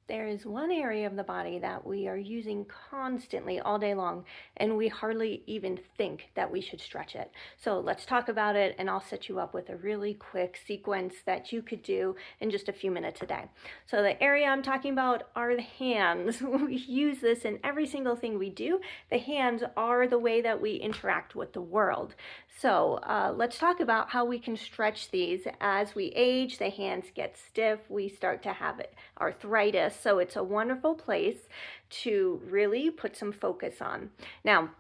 There is one area of the body that we are using constantly all day long, and we hardly even think that we should stretch it. So let's talk about it, and I'll set you up with a really quick sequence that you could do in just a few minutes a day. So the area I'm talking about are the hands. We use this in every single thing we do. The hands are the way that we interact with the world. So let's talk about how we can stretch these. As we age, the hands get stiff, we start to have arthritis. So it's a wonderful place to really put some focus on. Now,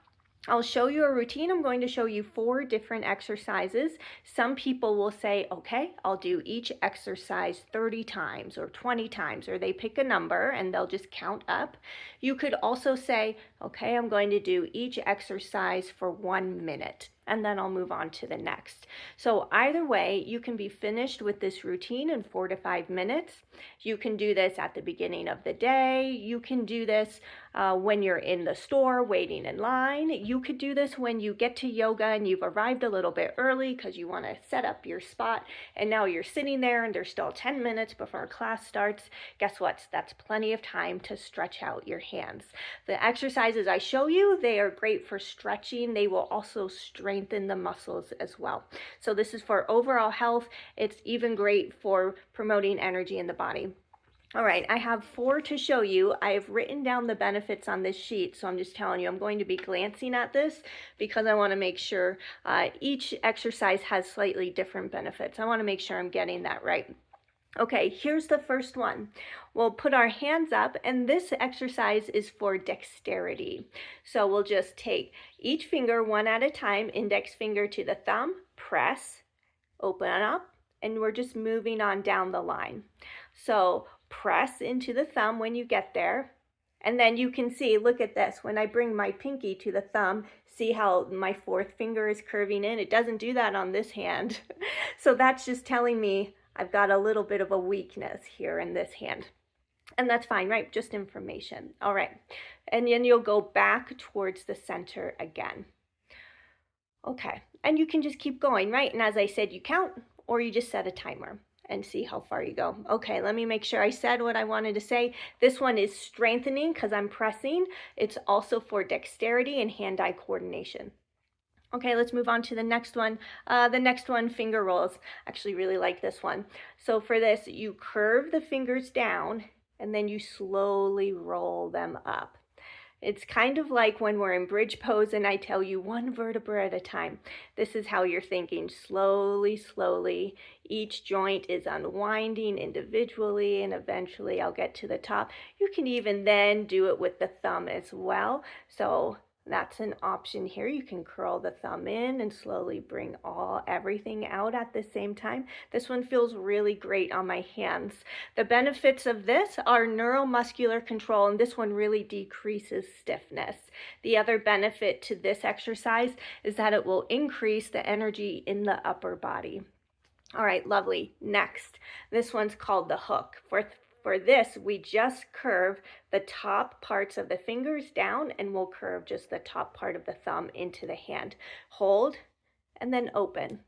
I'll show you a routine. I'm going to show you 4 different exercises. Some people will say, okay, I'll do each exercise 30 times or 20 times, or they pick a number and they'll just count up. You could also say, okay, I'm going to do each exercise for 1 minute, and then I'll move on to the next. So either way, you can be finished with this routine in 4 to 5 minutes. You can do this at the beginning of the day. You can do this when you're in the store waiting in line. You could do this when you get to yoga and you've arrived a little bit early because you want to set up your spot, and now you're sitting there and there's still 10 minutes before class starts. Guess what? That's plenty of time to stretch out your hands. The exercises I show you, they are great for stretching. They will also strengthen the muscles as well. So this is for overall health. It's even great for promoting energy in the body. All right, I have 4 to show you. I have written down the benefits on this sheet, so I'm just telling you, I'm going to be glancing at this because I want to make sure each exercise has slightly different benefits. I want to make sure I'm getting that right. Okay, here's the first one. We'll put our hands up, and this exercise is for dexterity. So we'll just take each finger one at a time, index finger to the thumb, press, open up, and we're just moving on down the line. So press into the thumb when you get there, and then you can see, look at this, when I bring my pinky to the thumb, see how my 4th finger is curving in? It doesn't do that on this hand. So that's just telling me I've got a little bit of a weakness here in this hand. And that's fine, right? Just information. All right. And then you'll go back towards the center again. Okay. And you can just keep going, right? And as I said, you count or you just set a timer and see how far you go. Okay, let me make sure I said what I wanted to say. This one is strengthening because I'm pressing. It's also for dexterity and hand-eye coordination. Okay, let's move on to the next one. The next one, finger rolls. I actually really like this one. So for this, you curve the fingers down and then you slowly roll them up. It's kind of like when we're in bridge pose and I tell you 1 vertebra at a time. This is how you're thinking, slowly, slowly. Each joint is unwinding individually, and eventually I'll get to the top. You can even then do it with the thumb as well. So that's an option here. You can curl the thumb in and slowly bring everything out at the same time. This one feels really great on my hands. The benefits of this are neuromuscular control, and this one really decreases stiffness. The other benefit to this exercise is that it will increase the energy in the upper body. All right, lovely. Next, this one's called the hook. For this, we just curve the top parts of the fingers down, and we'll curve just the top part of the thumb into the hand. Hold and then open.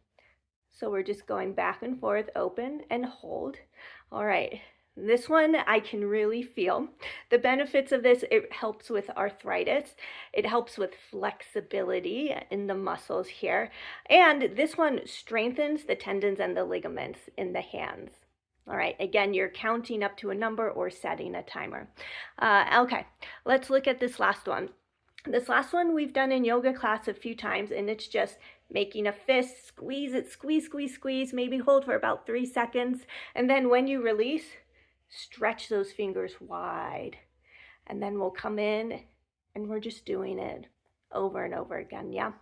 So we're just going back and forth, open and hold. All right. This one I can really feel. The benefits of this, it helps with arthritis. It helps with flexibility in the muscles here. And this one strengthens the tendons and the ligaments in the hands. All right, again, you're counting up to a number or setting a timer. Okay, let's look at this last one. This last one we've done in yoga class a few times, and it's just making a fist, squeeze it, squeeze, squeeze, squeeze, maybe hold for about 3 seconds. And then when you release, stretch those fingers wide. And then we'll come in and we're just doing it over and over again, yeah?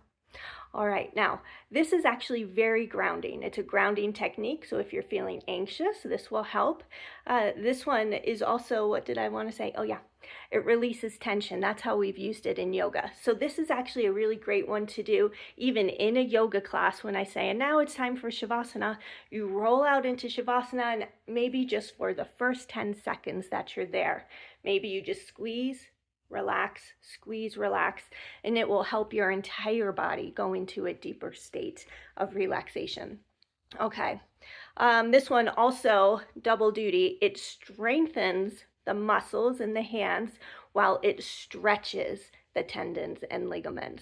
All right, now this is actually very grounding. It's a grounding technique, so if you're feeling anxious, this will help. This one is also, what did I want to say? Oh yeah, it releases tension. That's how we've used it in yoga. So this is actually a really great one to do even in a yoga class when I say, and now it's time for Shavasana. You roll out into Shavasana, and maybe just for the first 10 seconds that you're there, maybe you just squeeze, relax, squeeze, relax, and it will help your entire body go into a deeper state of relaxation. Okay, this one also double duty. It strengthens the muscles in the hands while it stretches the tendons and ligaments.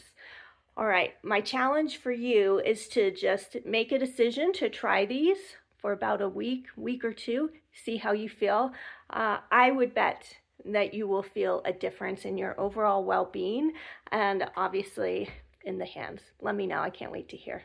All right, my challenge for you is to just make a decision to try these for about a week or two, see how you feel. I would bet that you will feel a difference in your overall well-being and obviously in the hands. Let me know. I can't wait to hear.